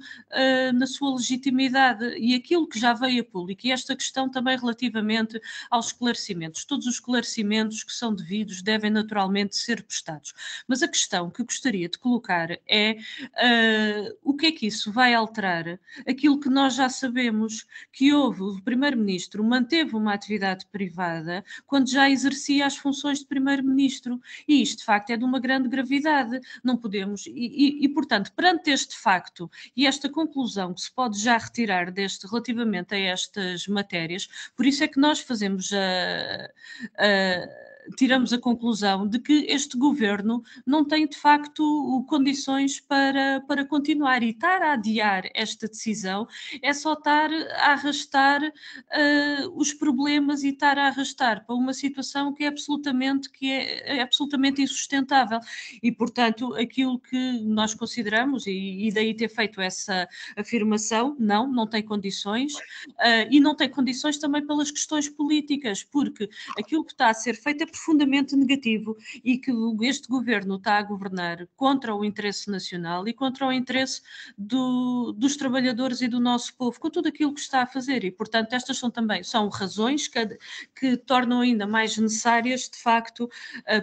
na sua legitimidade e aquilo que já veio a público, e esta questão também relativamente aos esclarecimentos. Todos os esclarecimentos que são devidos devem naturalmente ser prestados. Mas a questão que gostaria de colocar é o que é que isso vai alterar? Aquilo que nós já sabemos, que o primeiro-ministro manteve uma atividade privada quando já exercia as funções de primeiro-ministro, e isto de facto é de uma grande gravidade. Não podemos, portanto, perante este facto e esta conclusão que se pode já retirar relativamente a estas matérias, por isso é que nós tiramos a conclusão de que este governo não tem de facto condições para continuar, e estar a adiar esta decisão é só estar a arrastar os problemas e estar a arrastar para uma situação que é absolutamente insustentável. E, portanto, aquilo que nós consideramos, e daí ter feito essa afirmação, não tem condições, e não tem condições também pelas questões políticas, porque aquilo que está a ser feito é profundamente negativo e que este governo está a governar contra o interesse nacional e contra o interesse dos trabalhadores e do nosso povo, com tudo aquilo que está a fazer, e portanto estas são razões que tornam ainda mais necessárias de facto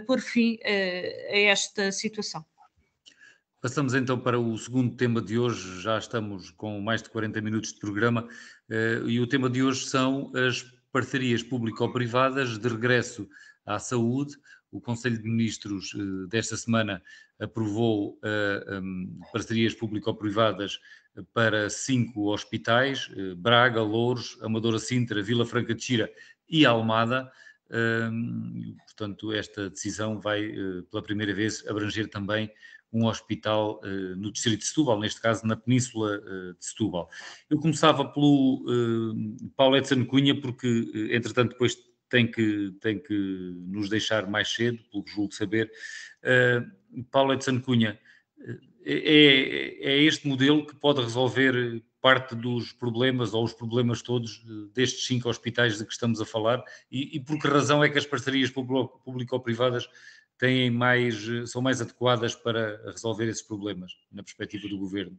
pôr fim a esta situação. Passamos então para o segundo tema de hoje, já estamos com mais de 40 minutos de programa, e o tema de hoje são as parcerias público-privadas de regresso à saúde. O Conselho de Ministros desta semana aprovou parcerias público-privadas para 5 hospitais, Braga, Louros, Amadora Sintra, Vila Franca de Xira e Almada. Portanto, esta decisão vai pela primeira vez abranger também um hospital no distrito de Setúbal, neste caso na Península de Setúbal. Eu começava pelo Paulo Edson Cunha, porque entretanto depois tem que nos deixar mais cedo, pelo que julgo saber. Paulo Edson Cunha, é este modelo que pode resolver parte dos problemas, ou os problemas todos, destes 5 hospitais de que estamos a falar, e por que razão é que as parcerias público-privadas são mais adequadas para resolver esses problemas, na perspectiva do Governo?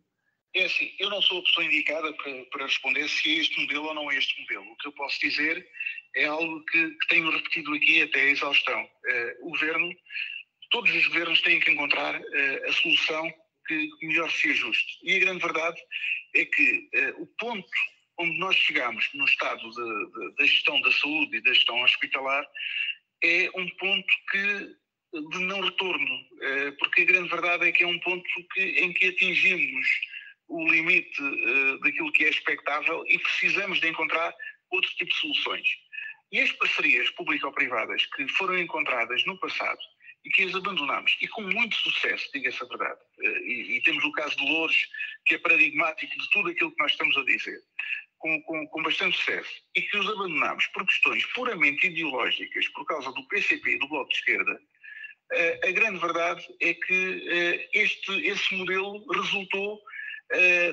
É assim, eu não sou a pessoa indicada para responder se é este modelo ou não é este modelo. O que eu posso dizer é algo que tenho repetido aqui até a exaustão. Todos os governos têm que encontrar a solução que melhor se ajuste. E a grande verdade é que o ponto onde nós chegamos no estado da gestão da saúde e da gestão hospitalar é um ponto de não retorno, porque a grande verdade é que é um ponto em que atingimos o limite daquilo que é expectável e precisamos de encontrar outro tipo de soluções. E as parcerias público-privadas que foram encontradas no passado e que as abandonamos, e com muito sucesso, diga-se a verdade, e temos o caso de Loures, que é paradigmático de tudo aquilo que nós estamos a dizer, com bastante sucesso, e que os abandonamos por questões puramente ideológicas, por causa do PCP e do Bloco de Esquerda, a grande verdade é que esse modelo resultou,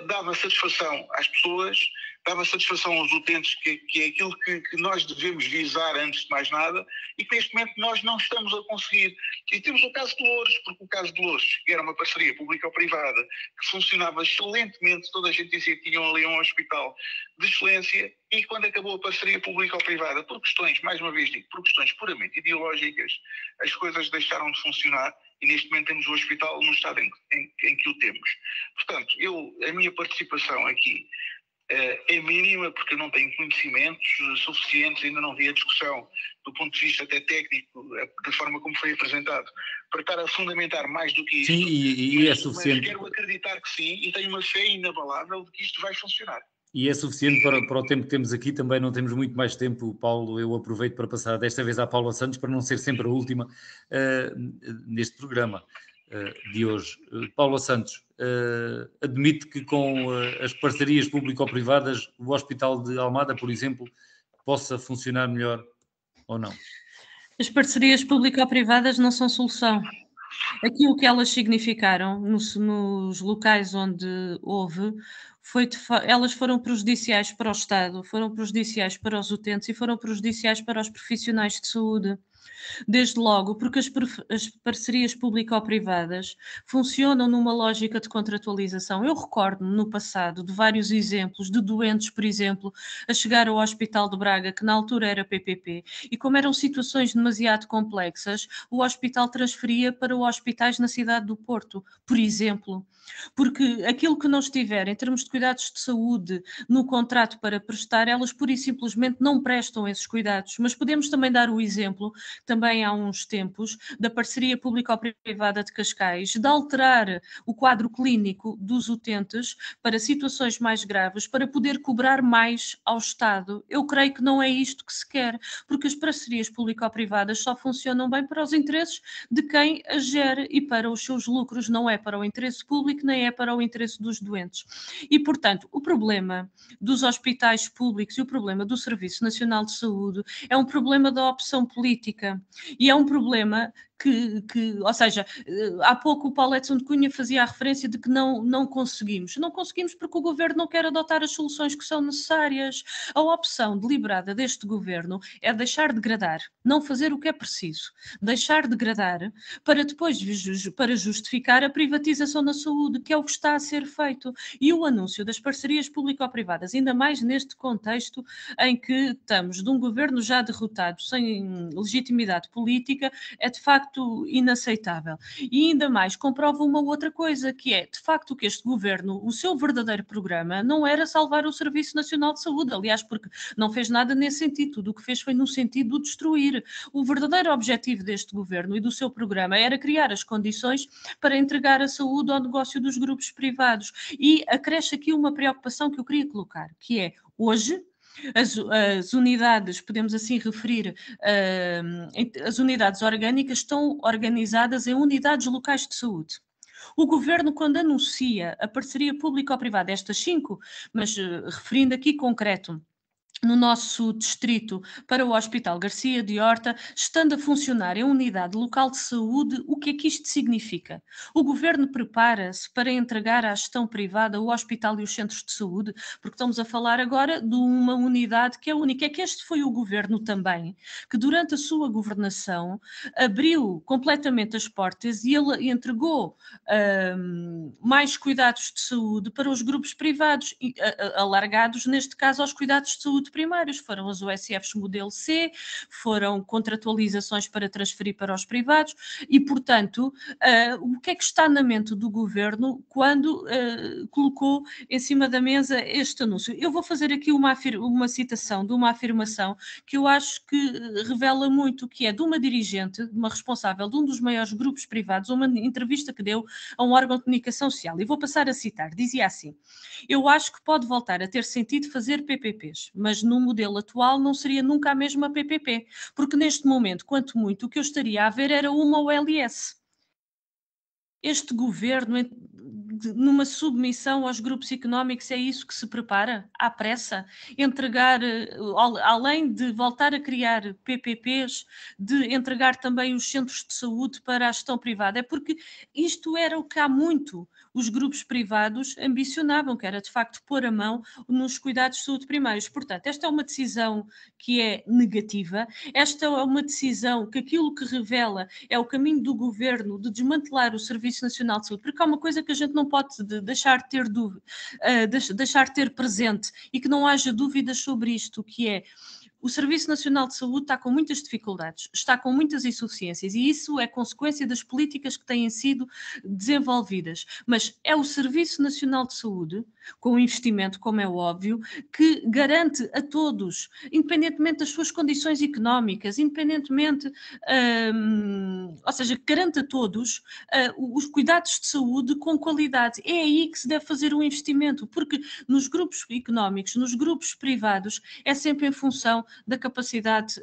dava satisfação às pessoas, dava satisfação aos utentes, que é aquilo que nós devemos visar antes de mais nada, e que neste momento nós não estamos a conseguir. E temos o caso de Loures, porque o caso de Loures era uma parceria público-privada que funcionava excelentemente, toda a gente dizia que tinham ali um hospital de excelência, e quando acabou a parceria público-privada, por questões, mais uma vez digo, por questões puramente ideológicas, as coisas deixaram de funcionar, e neste momento temos o hospital no estado em que o temos. Portanto, a minha participação aqui é mínima, porque eu não tenho conhecimentos suficientes, ainda não vi a discussão do ponto de vista até técnico, da forma como foi apresentado, para estar a fundamentar mais do que isto. Sim, e é suficiente. Mas quero acreditar que sim, e tenho uma fé inabalável de que isto vai funcionar. E é suficiente para o tempo que temos aqui, também não temos muito mais tempo, Paulo. Eu aproveito para passar desta vez à Paula Santos, para não ser sempre a última neste programa de hoje. Paula Santos, admite que com as parcerias público-privadas o Hospital de Almada, por exemplo, possa funcionar melhor ou não? As parcerias público-privadas não são solução. Aquilo que elas significaram nos locais onde houve, elas foram prejudiciais para o Estado, foram prejudiciais para os utentes e foram prejudiciais para os profissionais de saúde. Desde logo, porque as parcerias público-privadas funcionam numa lógica de contratualização. Eu recordo-me no passado de vários exemplos de doentes, por exemplo, a chegar ao Hospital de Braga, que na altura era PPP, e como eram situações demasiado complexas, o hospital transferia para hospitais na cidade do Porto, por exemplo. Porque aquilo que não estiver em termos de cuidados de saúde no contrato para prestar, elas pura e simplesmente não prestam esses cuidados. Mas podemos também dar o exemplo, também há uns tempos, da parceria público-privada de Cascais, de alterar o quadro clínico dos utentes para situações mais graves, para poder cobrar mais ao Estado. Eu creio que não é isto que se quer, porque as parcerias público-privadas só funcionam bem para os interesses de quem as gere e para os seus lucros, não é para o interesse público, nem é para o interesse dos doentes. E, portanto, o problema dos hospitais públicos e o problema do Serviço Nacional de Saúde é um problema da opção política e é um problema ou seja, há pouco o Paulo Edson de Cunha fazia a referência de que não conseguimos. Não conseguimos porque o Governo não quer adotar as soluções que são necessárias. A opção deliberada deste Governo é deixar degradar, não fazer o que é preciso, deixar degradar para depois para justificar a privatização da saúde, que é o que está a ser feito. E o anúncio das parcerias público-privadas, ainda mais neste contexto em que estamos de um Governo já derrotado, sem legitimidade política, é de facto inaceitável. E ainda mais comprova uma outra coisa, que é, de facto, que este Governo, o seu verdadeiro programa não era salvar o Serviço Nacional de Saúde, aliás, porque não fez nada nesse sentido, tudo o que fez foi no sentido de destruir. O verdadeiro objetivo deste Governo e do seu programa era criar as condições para entregar a saúde ao negócio dos grupos privados. E acresce aqui uma preocupação que eu queria colocar, que é, hoje, as unidades, podemos assim referir, as unidades orgânicas estão organizadas em unidades locais de saúde. O Governo, quando anuncia a parceria público-privada, estas 5, mas referindo aqui concreto, no nosso distrito para o Hospital Garcia de Horta, estando a funcionar em unidade local de saúde, o que é que isto significa? O governo prepara-se para entregar à gestão privada o hospital e os centros de saúde, porque estamos a falar agora de uma unidade que é única. É que este foi o governo também, que durante a sua governação abriu completamente as portas e ele entregou mais cuidados de saúde para os grupos privados, alargados, neste caso, aos cuidados de saúde primários. Foram as USFs modelo C, foram contratualizações para transferir para os privados e, portanto, o que é que está na mente do governo quando colocou em cima da mesa este anúncio? Eu vou fazer aqui uma citação de uma afirmação que eu acho que revela muito, que é de uma dirigente, de uma responsável de um dos maiores grupos privados, uma entrevista que deu a um órgão de comunicação social. E vou passar a citar. Dizia assim: eu acho que pode voltar a ter sentido fazer PPPs, mas no modelo atual não seria nunca a mesma PPP, porque neste momento, quanto muito, o que eu estaria a ver era uma OLS. Este governo, numa submissão aos grupos económicos, é isso que se prepara? À pressa? Entregar, além de voltar a criar PPPs, de entregar também os centros de saúde para a gestão privada? É porque isto era o que há muito os grupos privados ambicionavam, que era de facto pôr a mão nos cuidados de saúde primários. Portanto, esta é uma decisão que é negativa, esta é uma decisão que aquilo que revela é o caminho do governo de desmantelar o Serviço Nacional de Saúde, porque há uma coisa que a gente não pode deixar de ter deixar de ter presente e que não haja dúvidas sobre isto, que é: o Serviço Nacional de Saúde está com muitas dificuldades, está com muitas insuficiências e isso é consequência das políticas que têm sido desenvolvidas. Mas é o Serviço Nacional de Saúde, com investimento, como é óbvio, que garante a todos, independentemente das suas condições económicas, independentemente, ou seja, que garante a todos os cuidados de saúde com qualidade. É aí que se deve fazer o investimento, porque nos grupos económicos, nos grupos privados, é sempre em função da capacidade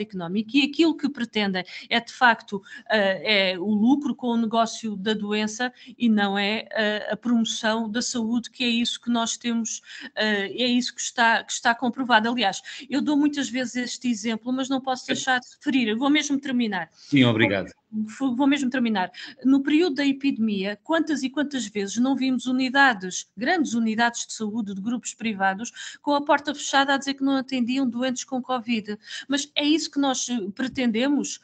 económica, e aquilo que pretendem é de facto é o lucro com o negócio da doença e não é a promoção da saúde, que é isso que nós temos, é isso que está comprovado. Aliás, eu dou muitas vezes este exemplo, mas não posso deixar de referir, eu vou mesmo terminar. Sim, obrigado. Vou mesmo terminar. No período da epidemia, quantas e quantas vezes não vimos grandes unidades de saúde de grupos privados com a porta fechada a dizer que não atendiam doentes com Covid? Mas é isso que nós pretendemos,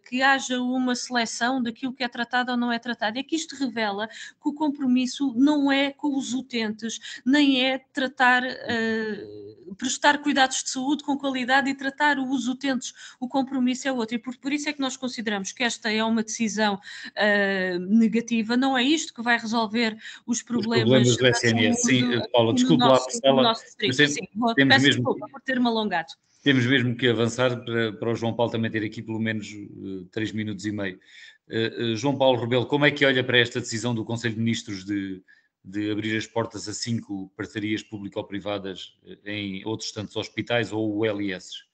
que haja uma seleção daquilo que é tratado ou não é tratado. É que isto revela que o compromisso não é com os utentes, nem é prestar cuidados de saúde com qualidade e tratar os utentes. O compromisso é outro, e por isso é que nós consideramos que esta é uma decisão negativa. Não é isto que vai resolver os problemas do SNS. Sim, Paula, desculpe lá, peço desculpa por ter-me alongado. Temos mesmo que avançar para o João Paulo também ter aqui pelo menos 3 minutos e meio. João Paulo Rebelo, como é que olha para esta decisão do Conselho de Ministros de abrir as portas a 5 parcerias público-privadas em outros tantos hospitais ou ULS?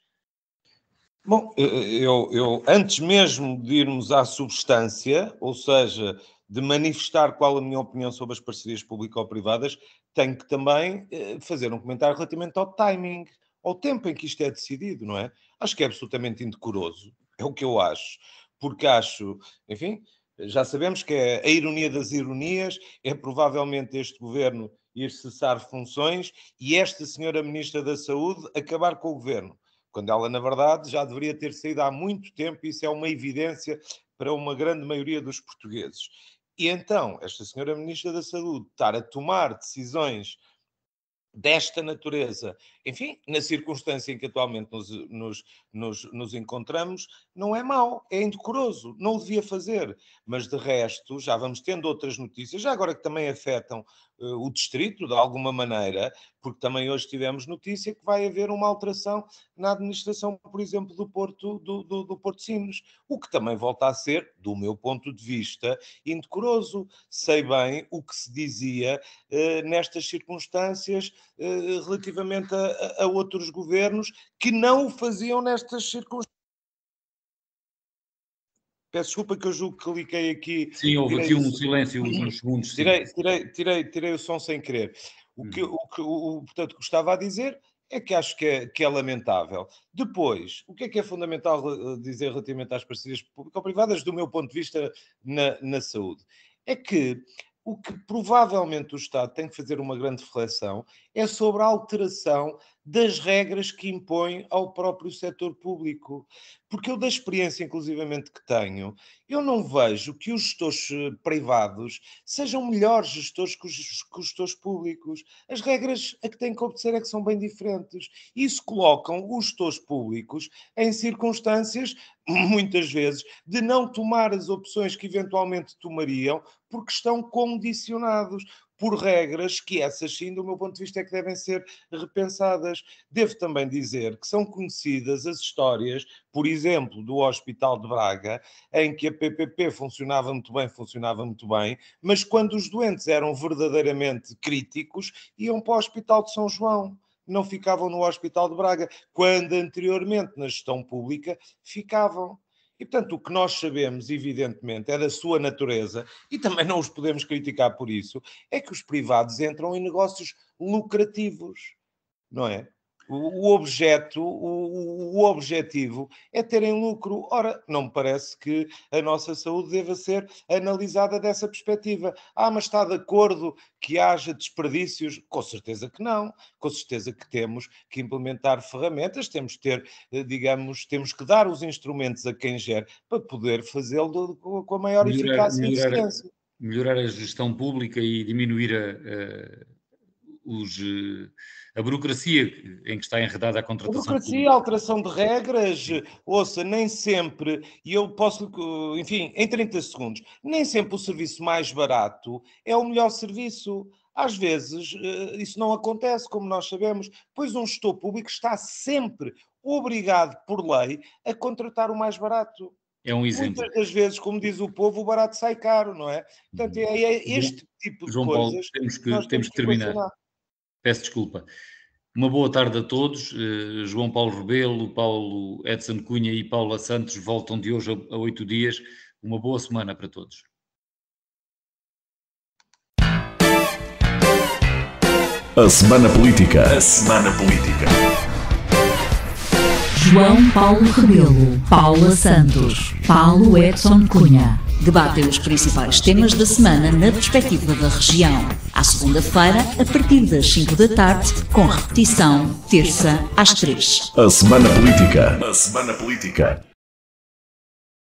Bom, eu antes mesmo de irmos à substância, ou seja, de manifestar qual a minha opinião sobre as parcerias público-privadas, tenho que também fazer um comentário relativamente ao timing, ao tempo em que isto é decidido, não é? Acho que é absolutamente indecoroso, é o que eu acho, porque acho, enfim, já sabemos que é a ironia das ironias, é provavelmente este governo ir cessar funções e esta senhora Ministra da Saúde acabar com o governo, quando ela, na verdade, já deveria ter saído há muito tempo, e isso é uma evidência para uma grande maioria dos portugueses. E então, esta senhora Ministra da Saúde estar a tomar decisões desta natureza, enfim, na circunstância em que atualmente nos encontramos, não é mau, é indecoroso, não o devia fazer, mas de resto já vamos tendo outras notícias, já agora que também afetam o distrito de alguma maneira, porque também hoje tivemos notícia que vai haver uma alteração na administração, por exemplo, do Porto de Sines, o que também volta a ser, do meu ponto de vista, indecoroso. Sei bem o que se dizia nestas circunstâncias relativamente a outros governos que não o faziam nestas circunstâncias. Peço desculpa que eu julgo que cliquei aqui. Sim, houve aqui um silêncio, uns segundos. Tirei o som sem querer. Portanto, o que estava a dizer é que acho que é lamentável. Depois, o que é fundamental dizer relativamente às parcerias público-privadas, do meu ponto de vista, na saúde? É que o que provavelmente o Estado tem que fazer uma grande reflexão é sobre a alteração das regras que impõe ao próprio setor público. Porque eu, da experiência, inclusivamente, que tenho, eu não vejo que os gestores privados sejam melhores gestores que os gestores públicos. As regras a que têm que obedecer é que são bem diferentes. Isso colocam os gestores públicos em circunstâncias, muitas vezes, de não tomar as opções que eventualmente tomariam porque estão condicionados por regras que essas sim, do meu ponto de vista, é que devem ser repensadas. Devo também dizer que são conhecidas as histórias, por exemplo, do Hospital de Braga, em que a PPP funcionava muito bem, mas quando os doentes eram verdadeiramente críticos, iam para o Hospital de São João. Não ficavam no Hospital de Braga, quando anteriormente, na gestão pública, ficavam. E, portanto, o que nós sabemos, evidentemente, é da sua natureza, e também não os podemos criticar por isso, é que os privados entram em negócios lucrativos, não é? O objetivo é terem lucro. Ora, não me parece que a nossa saúde deva ser analisada dessa perspectiva. Mas está de acordo que haja desperdícios? Com certeza que não. Com certeza que temos que implementar ferramentas, temos que ter, temos que dar os instrumentos a quem gera para poder fazê-lo com a maior eficácia e eficiência. Melhorar a gestão pública e diminuir a burocracia em que está enredada a contratação pública. A burocracia, a alteração de regras, ouça, nem sempre, e eu posso, enfim, em 30 segundos, nem sempre o serviço mais barato é o melhor serviço. Às vezes isso não acontece, como nós sabemos, pois um gestor público está sempre obrigado por lei a contratar o mais barato. É um exemplo. Muitas das vezes, como diz o povo, o barato sai caro, não é? Portanto, é este tipo de João coisas Paulo, temos que terminar. Peço desculpa. Uma boa tarde a todos. João Paulo Rebelo, Paulo Edson Cunha e Paula Santos voltam de hoje a 8 dias. Uma boa semana para todos. A Semana Política. A Semana Política. João Paulo Rebelo, Paula Santos, Paulo Edson Cunha. Debatem os principais temas da semana na perspectiva da região. À segunda-feira, a partir das 5 da tarde, com repetição, terça às 3. A Semana Política. A Semana Política.